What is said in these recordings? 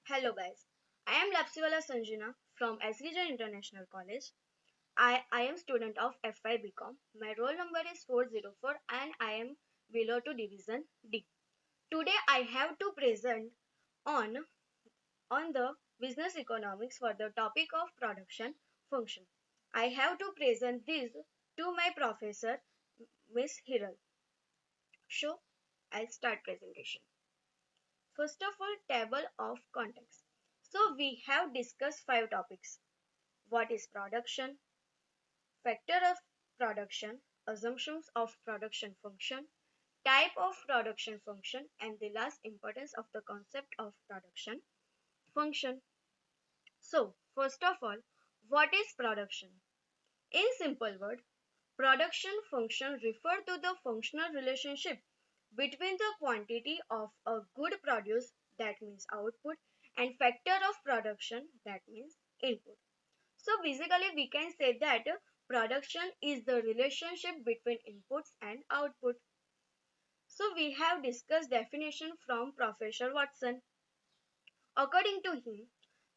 Hello guys, I am Lapsiwala Sanjana from SRJ International College. I am student of FY BCom. My roll number is 404 and I am below to division D. Today I have to present on the business economics for the topic of production function. I have to present this to my professor Miss Hiral. So I'll start presentation. First of all, table of contents. So we have discussed 5 topics. What is production? Factor of production, assumptions of production function, type of production function, and the last importance of the concept of production function. So, first of all, what is production? In simple word, production function refer to the functional relationship between the quantity of a good produced, that means output, and factor of production, that means input. So basically we can say that production is the relationship between inputs and output. So we have discussed definition from Professor Watson. According to him,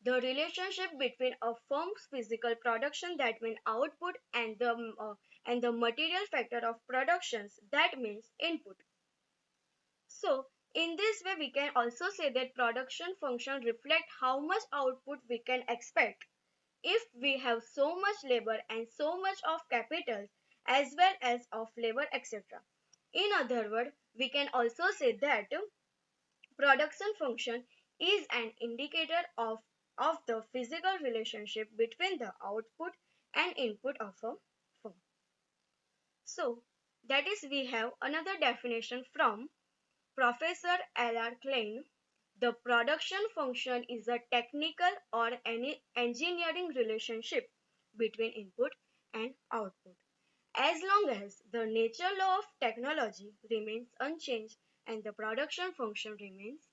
the relationship between a firm's physical production, that means output, and the material factor of productions, that means input. So in this way we can also say that production function reflect how much output we can expect if we have so much labor and so much of capital as well as of labor, etc. In other words, we can also say that production function is an indicator of the physical relationship between the output and input of a firm. So that is, we have another definition from Professor L.R. Klein. The production function is a technical or any engineering relationship between input and output. As long as the nature law of technology remains unchanged and the production function remains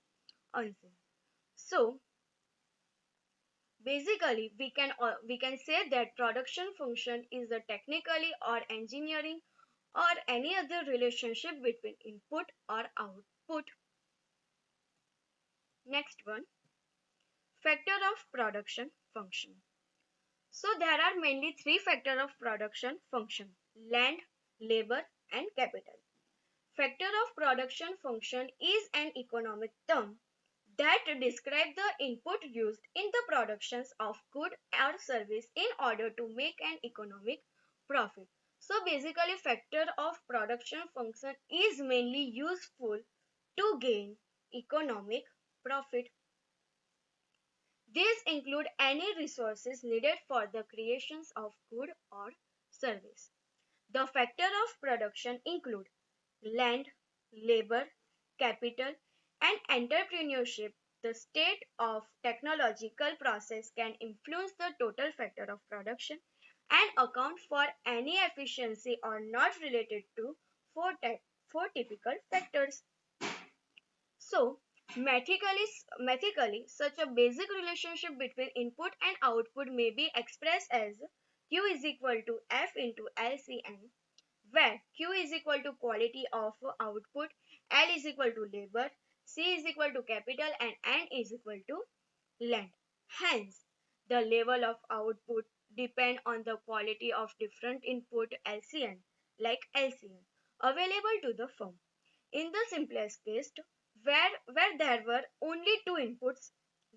unchanged. So basically we can say that production function is a technically or engineering or any other relationship between input or output. Next one, factor of production function. So there are mainly 3 factors of production function: land, labor and capital. Factor of production function is an economic term that describes the input used in the productions of good or service in order to make an economic profit. So basically factor of production function is mainly useful to gain economic profit. These include any resources needed for the creations of good or service. The factor of production include land, labor, capital, and entrepreneurship. The state of technological process can influence the total factor of production and account for any efficiency or not related to four typical factors. So, mathematically, such a basic relationship between input and output may be expressed as Q is equal to F into LCM, where Q is equal to quality of output, L is equal to labor, C is equal to capital, and N is equal to land. Hence, the level of output depend on the quality of different input LCM, like LCM, available to the firm. In the simplest case, where there were only 2 inputs,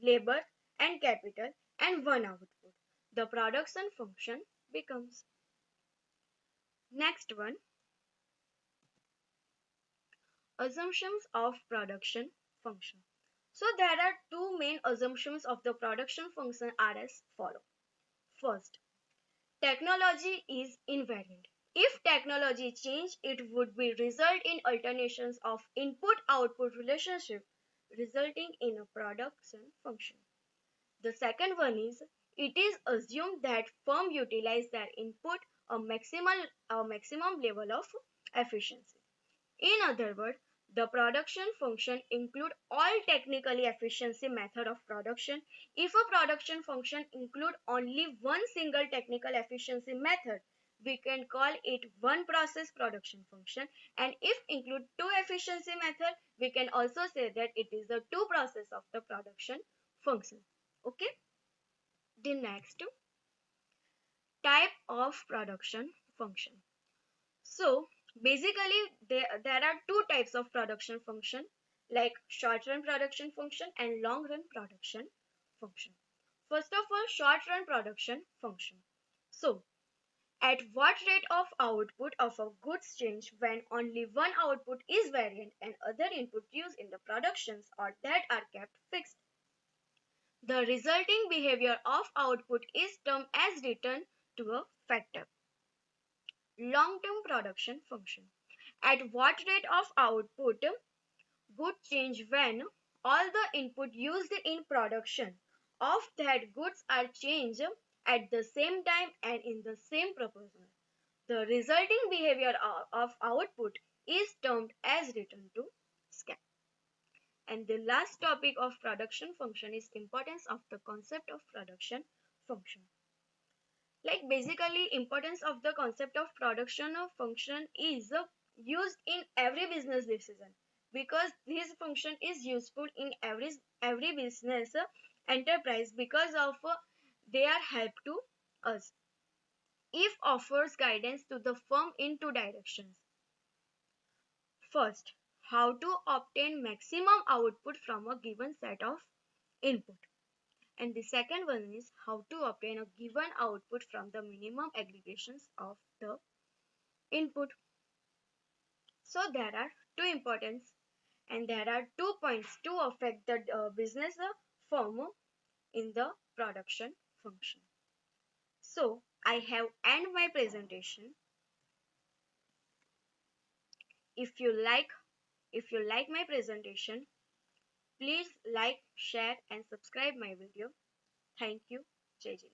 labor and capital, and 1 output, the production function becomes. Next one, assumptions of production function. So there are 2 main assumptions of the production function are as follow. First, technology is invariant. If technology change, it would be result in alternations of input-output relationship, resulting in a production function. The second one is, it is assumed that firm utilize their input a maximum level of efficiency. In other words, the production function include all technically efficiency method of production. If a production function include only one single technical efficiency method, we can call it one process production function, and if include 2 efficiency method, we can also say that it is the 2 process of the production function. Okay. The next type of production function. So basically there are two types of production function, like short run production function and long run production function. First of all, short run production function. So at what rate of output of a goods change when only one output is variant and other input used in the productions or that are kept fixed. The resulting behavior of output is termed as return to a factor. Long-term production function. At what rate of output good change when all the input used in production of that goods are changed at the same time and in the same proportion. The resulting behavior of output is termed as return to scale. And the last topic of production function is importance of the concept of production function. Like basically importance of the concept of production of function is used in every business decision, because this function is useful in every business enterprise because of they are help to us if offers guidance to the firm in two directions. First, how to obtain maximum output from a given set of input. And the second one is how to obtain a given output from the minimum aggregations of the input. So there are two importance and there are 2 points to affect the business firm in the production function. So I have end my presentation. If you like my presentation, please like, share and subscribe my video. Thank you. Jai Jai.